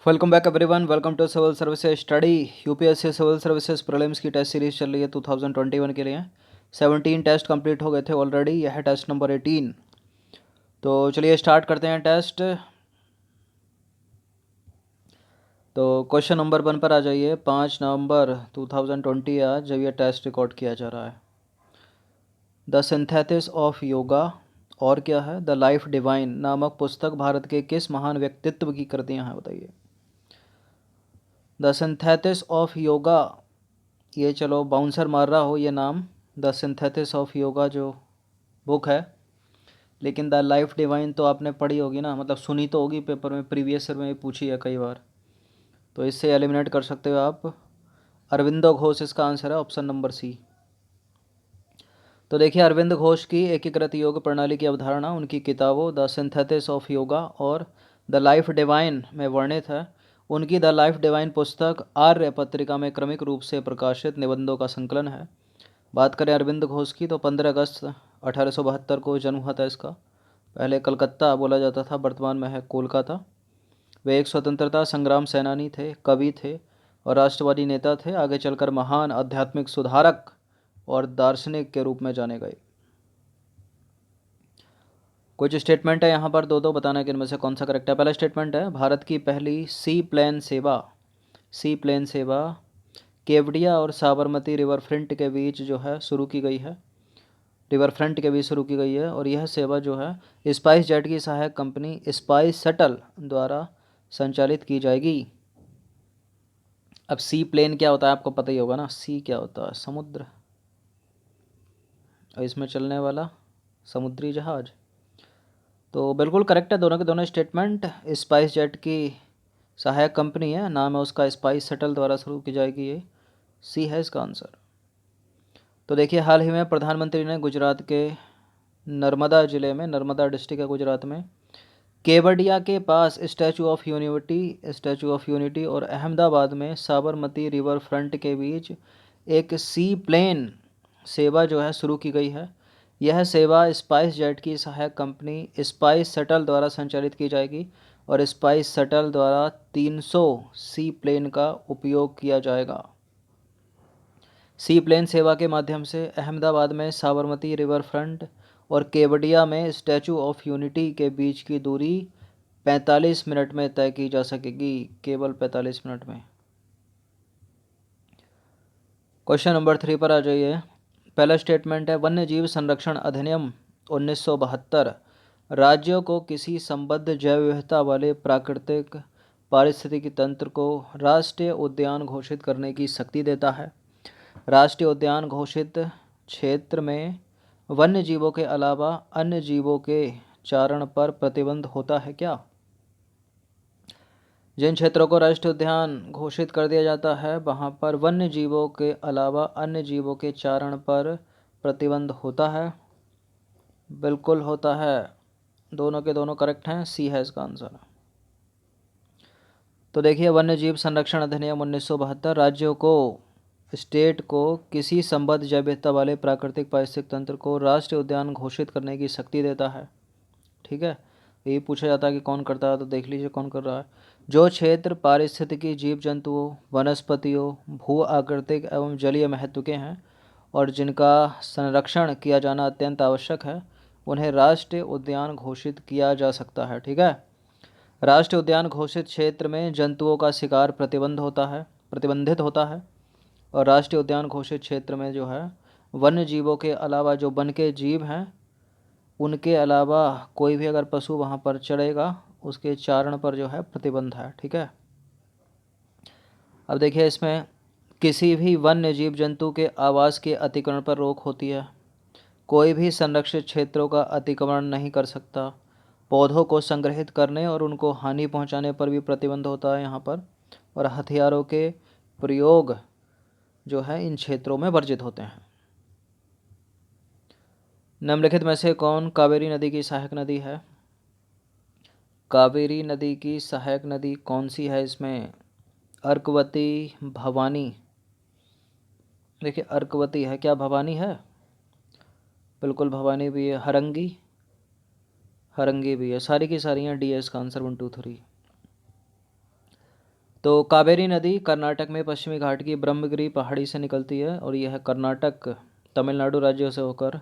Welcome back everyone. Welcome to civil services study. UPSC civil services prelims की test series चल रही है 2021 के लिए। 17 टेस्ट कंप्लीट हो गए थे ऑलरेडी, यह है टेस्ट नंबर 18। तो चलिए स्टार्ट करते हैं टेस्ट। तो क्वेश्चन नंबर 1 पर आ जाइए। 5 नवंबर 2020 आज जब यह टेस्ट रिकॉर्ड किया जा रहा है। द सिंथेसिस ऑफ योगा और क्या है, द लाइफ डिवाइन नामक पुस्तक भारत के किस महान व्यक्तित्व की कृतियाँ हैं, बताइए। द सिंथेसिस ऑफ योगा, ये चलो बाउंसर मार रहा हो ये नाम। द सिंथेसिस ऑफ योगा जो बुक है, लेकिन द लाइफ डिवाइन तो आपने पढ़ी होगी ना, मतलब सुनी तो होगी, पेपर में प्रीवियस ईयर में पूछी है कई बार, तो इससे एलिमिनेट कर सकते हो आप। अरविंदो घोष इसका आंसर है, ऑप्शन नंबर सी। तो देखिए अरविंद घोष की एकीकृत योग प्रणाली की अवधारणा उनकी किताबों द सिंथेसिस ऑफ योगा और द लाइफ डिवाइन में वर्णित है। उनकी द लाइफ डिवाइन पुस्तक आर्य पत्रिका में क्रमिक रूप से प्रकाशित निबंधों का संकलन है। बात करें अरविंद घोष की तो 15 अगस्त 1872 को जन्म हुआ था इसका। पहले कलकत्ता बोला जाता था, वर्तमान में है कोलकाता। वे एक स्वतंत्रता संग्राम सेनानी थे, कवि थे और राष्ट्रवादी नेता थे। आगे चलकर महान आध्यात्मिक सुधारक और दार्शनिक के रूप में जाने गए। कुछ स्टेटमेंट है यहाँ पर, दो बताना कि इनमें से कौन सा करेक्ट है। पहला स्टेटमेंट है, भारत की पहली सी प्लेन सेवा केवड़िया और साबरमती रिवर फ्रंट के बीच जो है शुरू की गई है। और यह सेवा जो है स्पाइस जेट की सहायक कंपनी स्पाइस शटल द्वारा संचालित की जाएगी। अब सी प्लेन क्या होता है आपको पता ही होगा ना। सी क्या होता है, समुद्र, और इसमें चलने वाला समुद्री जहाज। तो बिल्कुल करेक्ट है दोनों के दोनों स्टेटमेंट। स्पाइस जेट की सहायक कंपनी है, नाम है उसका स्पाइस शटल द्वारा शुरू की जाएगी, ये सी है इसका आंसर। तो देखिए हाल ही में प्रधानमंत्री ने गुजरात के नर्मदा ज़िले में, नर्मदा डिस्ट्रिक्ट है गुजरात में, केवड़िया के पास स्टैचू ऑफ यूनिटी और अहमदाबाद में साबरमती रिवर फ्रंट के बीच एक सी प्लेन सेवा जो है शुरू की गई है। यह सेवा स्पाइस जेट की सहायक कंपनी स्पाइस शटल द्वारा संचालित की जाएगी और स्पाइस शटल द्वारा 300 सी प्लेन का उपयोग किया जाएगा। सी प्लेन सेवा के माध्यम से अहमदाबाद में साबरमती रिवर फ्रंट और केवड़िया में स्टैचू ऑफ यूनिटी के बीच की दूरी 45 मिनट में तय की जा सकेगी, केवल 45 मिनट में। क्वेश्चन नंबर 3 पर आ जाइए। पहला स्टेटमेंट है, वन्य जीव संरक्षण अधिनियम 1972 राज्यों को किसी संबद्ध जैव विविधता वाले प्राकृतिक पारिस्थितिकी तंत्र को राष्ट्रीय उद्यान घोषित करने की शक्ति देता है। राष्ट्रीय उद्यान घोषित क्षेत्र में वन्य जीवों के अलावा अन्य जीवों के चारण पर प्रतिबंध होता है क्या। जिन क्षेत्रों को राष्ट्रीय उद्यान घोषित कर दिया जाता है वहाँ पर वन्य जीवों के अलावा अन्य जीवों के चारण पर प्रतिबंध होता है, बिल्कुल होता है। दोनों के दोनों करेक्ट हैं, सी है इसका आंसर। तो देखिए वन्य जीव संरक्षण अधिनियम 1972 राज्यों को, स्टेट को किसी संबद्ध जैव विविधता वाले प्राकृतिक पारिस्थितिक तंत्र को राष्ट्रीय उद्यान घोषित करने की शक्ति देता है। ठीक है, यही पूछा जाता है कि कौन करता है, तो देख लीजिए कौन कर रहा है। जो क्षेत्र पारिस्थितिकी जीव जंतुओं, वनस्पतियों, भू आकृतिक एवं जलीय महत्व के हैं और जिनका संरक्षण किया जाना अत्यंत आवश्यक है, उन्हें राष्ट्रीय उद्यान घोषित किया जा सकता है। ठीक है, राष्ट्रीय उद्यान घोषित क्षेत्र में जंतुओं का शिकार प्रतिबंधित होता है और राष्ट्रीय उद्यान घोषित क्षेत्र में जो है वन्य जीवों के अलावा जो वन के जीव हैं उनके अलावा कोई भी अगर पशु वहाँ पर चढ़ेगा उसके चारण पर जो है प्रतिबंध है। ठीक है, अब देखिए इसमें किसी भी वन्य जीव जंतु के आवास के अतिक्रमण पर रोक होती है। कोई भी संरक्षित क्षेत्रों का अतिक्रमण नहीं कर सकता। पौधों को संग्रहित करने और उनको हानि पहुंचाने पर भी प्रतिबंध होता है यहाँ पर। और हथियारों के प्रयोग जो है इन क्षेत्रों में वर्जित होते हैं। निम्नलिखित में से कौन कावेरी नदी की सहायक नदी है। कावेरी नदी की सहायक नदी कौन सी है इसमें, अर्कवती, भवानी। देखिए अर्कवती है क्या, भवानी है, बिल्कुल भवानी भी है, हरंगी भी है, सारी की सारी हैं। डी एस का आंसर 1 2 3। तो कावेरी नदी कर्नाटक में पश्चिमी घाट की ब्रह्मगिरी पहाड़ी से निकलती है और यह कर्नाटक तमिलनाडु राज्यों से होकर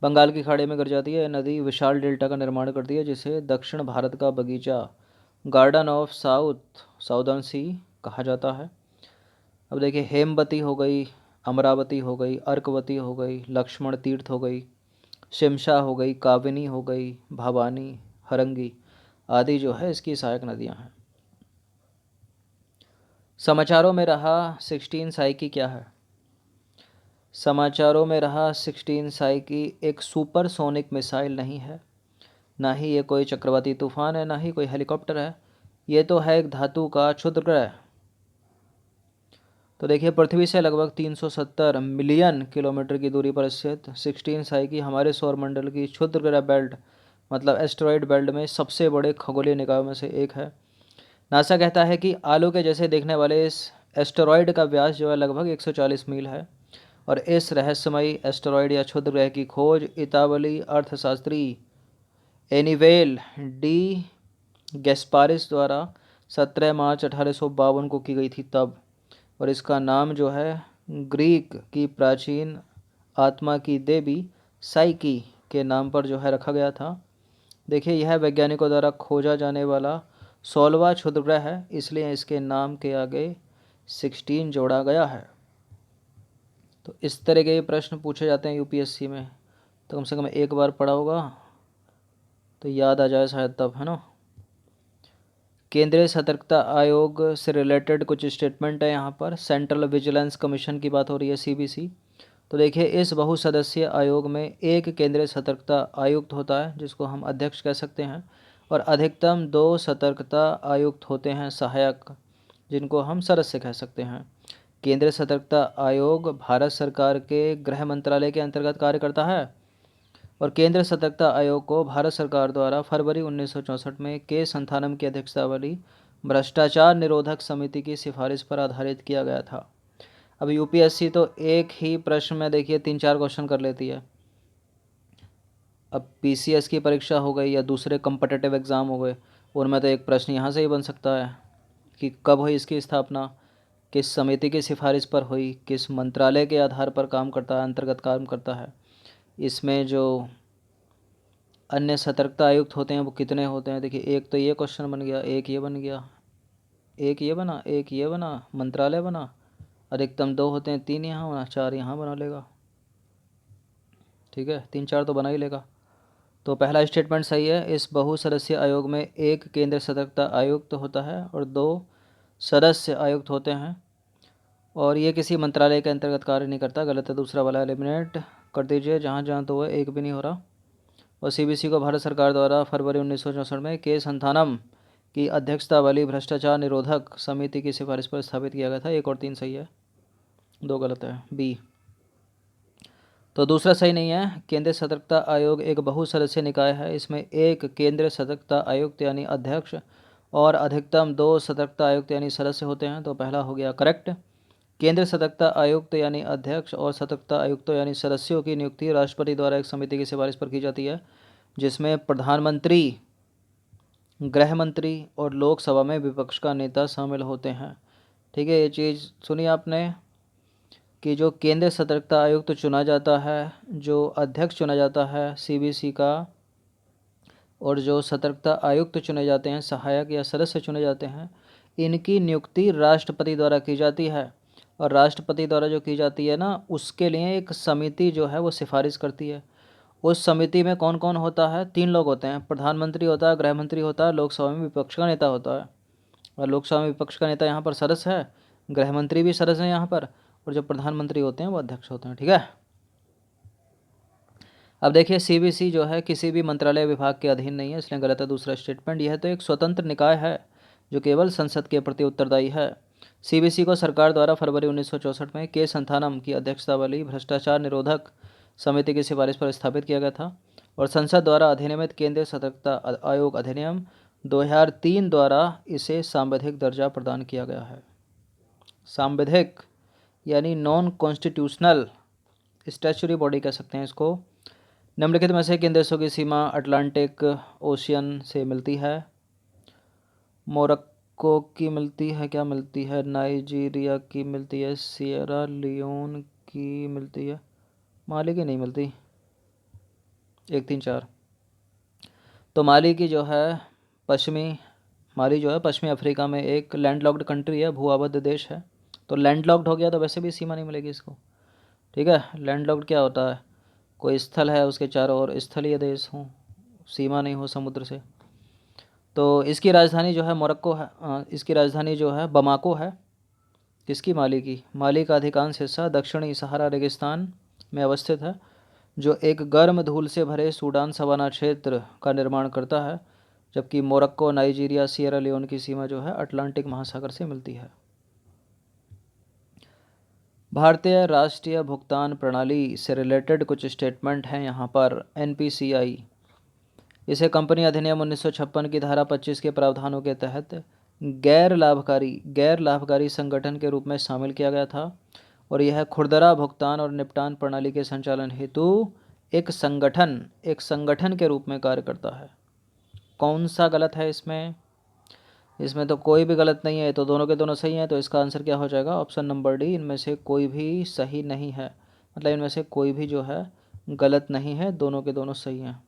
बंगाल की खाड़ी में गिर जाती है। यह नदी विशाल डेल्टा का निर्माण करती है जिसे दक्षिण भारत का बगीचा, गार्डन ऑफ साउदर्न सी कहा जाता है। अब देखिए, हेमवती हो गई, अमरावती हो गई, अर्कवती हो गई, लक्ष्मण तीर्थ हो गई, शिमशा हो गई, काबिनी हो गई, भवानी, हरंगी आदि जो है इसकी सहायक नदियां हैं। समाचारों में रहा 16 साइकी क्या है? समाचारों में रहा 16 साइकी एक सुपरसोनिक मिसाइल नहीं है, ना ही ये कोई चक्रवाती तूफान है, ना ही कोई हेलीकॉप्टर है। ये तो है एक धातु का क्षुद्रग्रह। तो देखिए, पृथ्वी से लगभग 370 मिलियन किलोमीटर की दूरी पर स्थित 16 साइकी हमारे सौरमंडल की क्षुद्रग्रह बेल्ट मतलब एस्टेरॉयड बेल्ट में सबसे बड़े खगोलीय निकायों में से एक है। नासा कहता है कि आलू के जैसे देखने वाले इस एस्टेरॉयड का व्यास जो है लगभग 140 मील है और इस रहस्यमयी एस्टेरॉयड या क्षुद्रग्रह की खोज इतावली अर्थशास्त्री एनिवेल डी गैस्पारिस द्वारा 17 मार्च 1852 को की गई थी तब, और इसका नाम जो है ग्रीक की प्राचीन आत्मा की देवी साइकी के नाम पर जो है रखा गया था। देखिए, यह वैज्ञानिकों द्वारा खोजा जाने वाला 16वां क्षुद्रग्रह है, इसलिए इसके नाम के आगे 16 जोड़ा गया है। तो इस तरह के प्रश्न पूछे जाते हैं यूपीएससी में, तो कम से कम एक बार पढ़ा होगा तो याद आ जाए शायद तब, है ना। केंद्रीय सतर्कता आयोग से रिलेटेड कुछ स्टेटमेंट है यहाँ पर। सेंट्रल विजिलेंस कमीशन की बात हो रही है, सीबीसी। तो देखिए, इस बहुसदस्यीय आयोग में एक केंद्रीय सतर्कता आयुक्त होता है जिसको हम अध्यक्ष कह सकते हैं, और अधिकतम 2 सतर्कता आयुक्त होते हैं सहायक, जिनको हम सदस्य कह सकते हैं। केंद्रीय सतर्कता आयोग भारत सरकार के गृह मंत्रालय के अंतर्गत कार्य करता है और केंद्र सतर्कता आयोग को भारत सरकार द्वारा फरवरी 1964 में के संथानम की अध्यक्षता वाली भ्रष्टाचार निरोधक समिति की सिफारिश पर आधारित किया गया था। अब यूपीएससी तो एक ही प्रश्न में देखिए 3-4 क्वेश्चन कर लेती है। अब पीसीएस की परीक्षा हो गई या दूसरे कम्पिटिटिव एग्ज़ाम हो गए, उनमें तो एक प्रश्न यहाँ से ही बन सकता है कि कब हुई इसकी स्थापना, किस समिति की सिफारिश पर हुई, किस मंत्रालय के आधार पर काम करता है, अंतर्गत काम करता है, इसमें जो अन्य सतर्कता आयुक्त होते हैं वो कितने होते हैं। देखिए, एक तो ये क्वेश्चन बन गया, एक ये बन गया, एक ये बना, एक ये बना, मंत्रालय बना। अधिकतम 2 होते हैं, 3 यहाँ बना, 4 यहाँ बना लेगा। ठीक है, 3-4 तो बना ही लेगा। तो पहला स्टेटमेंट सही है। इस बहुसदस्यीय आयोग में एक केंद्रीय सतर्कता आयुक्त होता है और 2 सदस्य आयुक्त होते हैं, और ये किसी मंत्रालय के अंतर्गत कार्य नहीं करता। गलत है, दूसरा वाला एलिमिनेट कर दीजिए, जहाँ जहाँ तो है एक भी नहीं हो रहा। और सीबीसी को भारत सरकार द्वारा फरवरी 1964 में के संथानम की अध्यक्षता वाली भ्रष्टाचार निरोधक समिति की सिफारिश पर स्थापित किया गया था। 1 और 3 सही है, 2 गलत है, बी। तो दूसरा सही नहीं है। केंद्रीय सतर्कता आयोग एक बहुसदस्यीय निकाय है। इसमें एक केंद्रीय सतर्कता आयुक्त यानी अध्यक्ष और अधिकतम 2 सतर्कता आयुक्त यानी सदस्य होते हैं। तो पहला हो गया करेक्ट। केंद्रीय सतर्कता आयुक्त यानी अध्यक्ष और सतर्कता आयुक्तों यानी सदस्यों की नियुक्ति राष्ट्रपति द्वारा एक समिति की सिफारिश पर की जाती है, जिसमें प्रधानमंत्री, गृह मंत्री और लोकसभा में विपक्ष का नेता शामिल होते हैं। ठीक है, ये चीज़ सुनी आपने कि जो केंद्रीय सतर्कता आयुक्त चुना जाता है, जो अध्यक्ष चुना जाता है सीबीसी का, और जो सतर्कता आयुक्त चुने जाते हैं, सहायक या सदस्य चुने जाते हैं, इनकी नियुक्ति राष्ट्रपति द्वारा की जाती है। और राष्ट्रपति द्वारा जो की जाती है ना, उसके लिए एक समिति जो है वो सिफारिश करती है। उस समिति में कौन कौन होता है? 3 लोग होते हैं, प्रधानमंत्री होता है, गृह मंत्री होता है, लोकसभा में विपक्ष का नेता होता है। और लोकसभा में विपक्ष का नेता यहाँ पर सदस्य है, गृह मंत्री भी सदस्य हैं यहाँ पर, और जो प्रधानमंत्री होते हैं वो अध्यक्ष होते हैं। ठीक है, अब देखिए, सीबीसी जो है किसी भी मंत्रालय विभाग के अधीन नहीं है, इसलिए गलत है दूसरा स्टेटमेंट। यह तो एक स्वतंत्र निकाय है जो केवल संसद के प्रति उत्तरदायी है। सीबीसी को सरकार द्वारा फरवरी 1964 में के संथानम की अध्यक्षता वाली भ्रष्टाचार निरोधक समिति की सिफारिश पर स्थापित किया गया था, और संसद द्वारा अधिनियमित केंद्रीय सतर्कता आयोग अधिनियम 2003 द्वारा इसे सांविधिक दर्जा प्रदान किया गया है। सांविधिक यानी नॉन कॉन्स्टिट्यूशनल स्टैच्यूटरी बॉडी कह सकते हैं इसको। निम्नलिखित में से किन देशों की सीमा अटलांटिक ओशियन से मिलती है? मोरक्को की मिलती है, क्या मिलती है, नाइजीरिया की मिलती है, सियरा लियोन की मिलती है, माली की नहीं मिलती। 1 3 4। तो माली की जो है पश्चिमी माली जो है पश्चिमी अफ्रीका में एक लैंडलॉक्ड कंट्री है, भू आबद्ध देश है। तो लैंडलॉक्ड हो गया तो वैसे भी सीमा नहीं मिलेगी इसको। ठीक है, लैंडलॉक्ड क्या होता है, कोई स्थल है उसके चारों ओर स्थलीय देश हो, सीमा नहीं हो समुद्र से। तो इसकी राजधानी जो है मोरक्को है, इसकी राजधानी जो है बमाको है। किसकी, माली की। माली का अधिकांश हिस्सा दक्षिणी सहारा रेगिस्तान में अवस्थित है, जो एक गर्म धूल से भरे सूडान सवाना क्षेत्र का निर्माण करता है, जबकि मोरक्को, नाइजीरिया, सियरा लियोन की सीमा जो है अटलांटिक महासागर से मिलती है। भारतीय राष्ट्रीय भुगतान प्रणाली से रिलेटेड कुछ स्टेटमेंट हैं यहाँ पर। एनपीसीआई, इसे कंपनी अधिनियम 1956 की धारा 25 के प्रावधानों के तहत गैर लाभकारी संगठन के रूप में शामिल किया गया था, और यह खुरदरा भुगतान और निपटान प्रणाली के संचालन हेतु एक संगठन के रूप में कार्य करता है। कौन सा गलत है इसमें? इसमें तो कोई भी गलत नहीं है, तो दोनों के दोनों सही हैं। तो इसका आंसर क्या हो जाएगा, ऑप्शन नंबर डी, इनमें से कोई भी सही नहीं है, मतलब इनमें से कोई भी जो है गलत नहीं है, दोनों के दोनों सही हैं।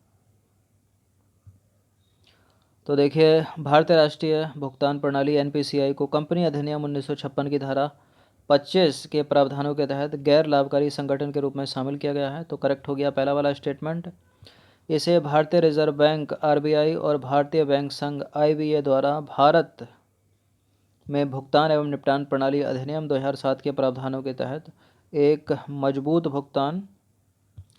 तो देखिए, भारतीय राष्ट्रीय भुगतान प्रणाली एनपीसीआई को कंपनी अधिनियम 1956 की धारा 25 के प्रावधानों के तहत गैर लाभकारी संगठन के रूप में शामिल किया गया है। तो करेक्ट हो गया पहला वाला स्टेटमेंट। इसे भारतीय रिजर्व बैंक आरबीआई और भारतीय बैंक संघ आईबीए द्वारा भारत में भुगतान एवं निपटान प्रणाली अधिनियम 2007 के प्रावधानों के तहत एक मजबूत भुगतान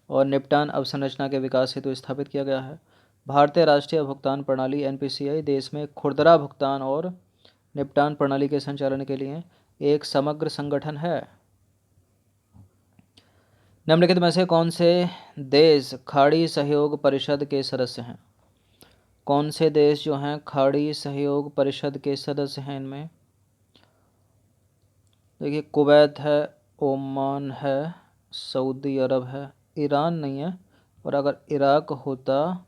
और निपटान अवसंरचना के विकास हेतु स्थापित किया गया है। भारतीय राष्ट्रीय भुगतान प्रणाली एनपीसीआई देश में खुरदरा भुगतान और निपटान प्रणाली के संचालन के लिए एक समग्र संगठन है। निम्नलिखित में से कौन से देश खाड़ी सहयोग परिषद के सदस्य हैं? कौन से देश जो हैं खाड़ी सहयोग परिषद के सदस्य हैं? इनमें देखिए, कुवैत है, ओमान है, सऊदी अरब है, ईरान नहीं है, और अगर इराक होता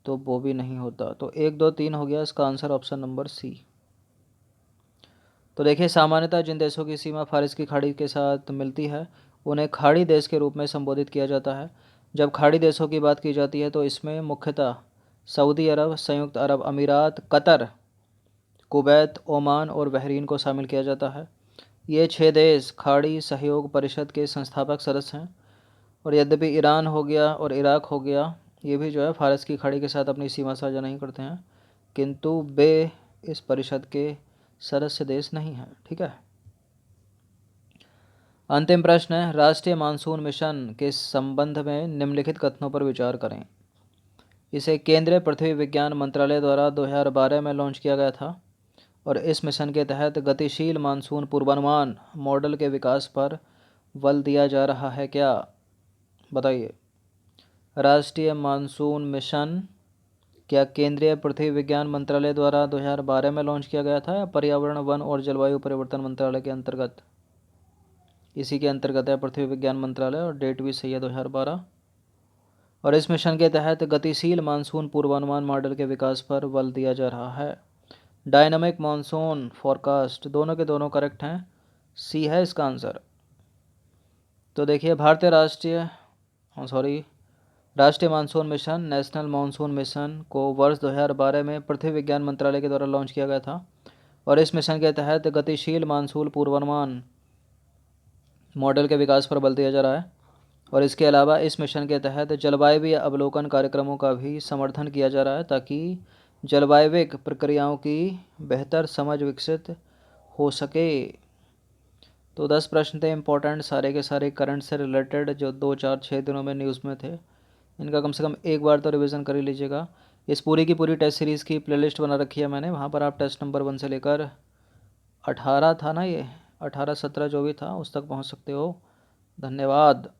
तो वो भी नहीं होता। तो 1 2 3 हो गया, इसका आंसर ऑप्शन नंबर सी। तो देखिए, सामान्यतः जिन देशों की सीमा फारिस की खाड़ी के साथ मिलती है उन्हें खाड़ी देश के रूप में संबोधित किया जाता है। जब खाड़ी देशों की बात की जाती है तो इसमें मुख्यतः सऊदी अरब, संयुक्त अरब अमीरात, कतर, कुवैत, ओमान और बहरीन को शामिल किया जाता है। ये 6 देश खाड़ी सहयोग परिषद के संस्थापक सदस्य हैं। और यद्यपि ईरान हो गया और इराक हो गया, ये भी जो है फारस की खाड़ी के साथ अपनी सीमा साझा नहीं करते हैं, किंतु वे इस परिषद के सदस्य देश नहीं हैं। ठीक है। अंतिम प्रश्न है, राष्ट्रीय मानसून मिशन के संबंध में निम्नलिखित कथनों पर विचार करें। इसे केंद्रीय पृथ्वी विज्ञान मंत्रालय द्वारा 2012 में लॉन्च किया गया था, और इस मिशन के तहत गतिशील मानसून पूर्वानुमान मॉडल के विकास पर बल दिया जा रहा है। क्या बताइए? राष्ट्रीय मानसून मिशन क्या केंद्रीय पृथ्वी विज्ञान मंत्रालय द्वारा 2012 में लॉन्च किया गया था, या पर्यावरण, वन और जलवायु परिवर्तन मंत्रालय के अंतर्गत? इसी के अंतर्गत है पृथ्वी विज्ञान मंत्रालय, और डेट भी सही है 2012। और इस मिशन के तहत गतिशील मानसून पूर्वानुमान मॉडल के विकास पर बल दिया जा रहा है। डायनामिक मानसून फोरकास्ट, दोनों के दोनों करेक्ट हैं, सी है इसका आंसर। तो देखिए, राष्ट्रीय monsoon mission, national monsoon mission को वर्ष 2012 में पृथ्वी विज्ञान मंत्रालय के द्वारा लॉन्च किया गया था, और इस मिशन के तहत गतिशील मानसून पूर्वानुमान मॉडल के विकास पर बल दिया जा रहा है। और इसके अलावा इस मिशन के तहत जलवायवीय अवलोकन कार्यक्रमों का भी समर्थन किया जा रहा है, ताकि जलवायविक प्रक्रियाओं की बेहतर समझ विकसित हो सके। तो 10 प्रश्न थे इंपॉर्टेंट, सारे के सारे करंट से रिलेटेड, जो 2 4 6 दिनों में न्यूज़ में थे। इनका कम से कम एक बार तो रिवीजन कर ही लीजिएगा। इस पूरी की पूरी टेस्ट सीरीज़ की प्लेलिस्ट बना रखी है मैंने, वहाँ पर आप टेस्ट नंबर 1 से लेकर 18 था ना, ये 18 17 जो भी था उस तक पहुँच सकते हो। धन्यवाद।